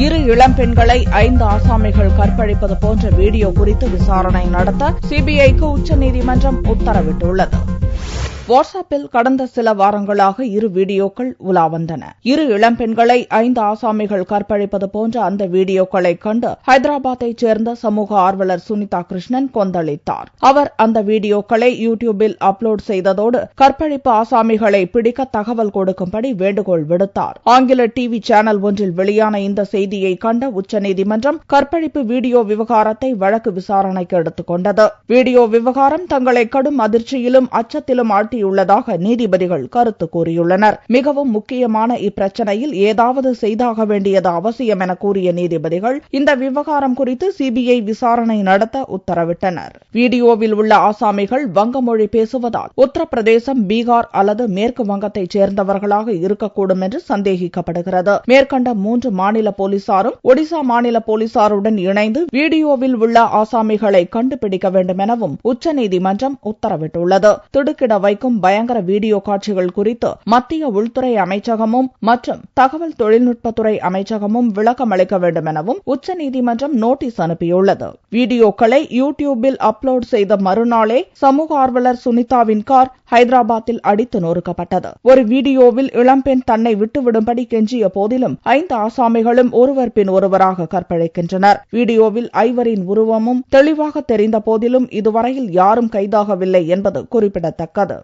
இரு இளம்பெண்களை 5 ஆசாமிகள் கற்பழிப்பது போன்ற வீடியோ குறித்து விசாரணை நடத்த சிபிஐக்கு உச்சநீதிமன்றம் உத்தரவிட்டுள்ளது. வாட்ஸ்அப்பில் கடந்த சில வாரங்களாக இரு வீடியோக்கள் உலா வந்தன. இரு இளம்பெண்களை 5 ஆசாமிகள் கற்பழிப்பது போன்ற அந்த வீடியோக்களை கண்டு ஹைதராபாத்தைச் சேர்ந்த சமூக ஆர்வலர் சுனிதா கிருஷ்ணன் கொந்தளித்தார். அவர் அந்த வீடியோக்களை யூடியூபில் அப்லோட் செய்ததோடு கற்பழிப்பு ஆசாமிகளை பிடிக்க தகவல் கொடுக்கும்படி வேண்டுகோள் விடுத்தார். ஆங்கில டிவி சேனல் ஒன்றில் வெளியான இந்த செய்தியை கண்ட உச்சநீதிமன்றம் கற்பழிப்பு வீடியோ விவகாரத்தை வழக்கு விசாரணைக்கு எடுத்துக் கொண்டது. வீடியோ விவகாரம் தங்களை கடும் அதிர்ச்சியிலும் அச்சத்திலும் உள்ளதாக நீதிபதிகள் கருத்து கூறியுள்ளனர். மிகவும் முக்கியமான இப்பிரச்சனையில் ஏதாவது செய்தாக வேண்டியது அவசியம் என கூறிய நீதிபதிகள் இந்த விவகாரம் குறித்து சிபிஐ விசாரணை நடத்த உத்தரவிட்டனர். வீடியோவில் உள்ள ஆசாமிகள் வங்க மொழி பேசுவதால் உத்தரப்பிரதேசம், பீகார் அல்லது மேற்கு வங்கத்தைச் சேர்ந்தவர்களாக இருக்கக்கூடும் என்று சந்தேகிக்கப்படுகிறது. மேற்கண்ட 3 மாநில போலீசாரும் ஒடிசா மாநில போலீசாருடன் இணைந்து வீடியோவில் உள்ள ஆசாமிகளை கண்டுபிடிக்க வேண்டும் எனவும் உச்சநீதிமன்றம் உத்தரவிட்டுள்ளது. திடுக்கிட வைக்கும் பயங்கர வீடியோ காட்சிகள் குறித்து மத்திய உள்துறை அமைச்சகமும் மற்றும் தகவல் தொழில்நுட்பத்துறை அமைச்சகமும் விளக்கம் அளிக்க வேண்டும் எனவும் உச்சநீதிமன்றம் நோட்டீஸ் அனுப்பியுள்ளது. வீடியோக்களை யூடியூபில் அப்லோட் செய்த மறுநாளே சமூக ஆர்வலர் சுனிதாவின் கார் ஹைதராபாத்தில் அடித்து நொறுக்கப்பட்டது. ஒரு வீடியோவில் இளம்பெண் தன்னை விட்டுவிடும்படி கெஞ்சிய போதிலும் 5 ஆசாமிகளும் ஒருவர் பின் ஒருவராக கற்பழிக்கின்றனர். வீடியோவில் 5 உருவமும் தெளிவாக தெரிந்த போதிலும் இதுவரையில் யாரும் கைதாகவில்லை என்பது குறிப்பிடத்தக்கது.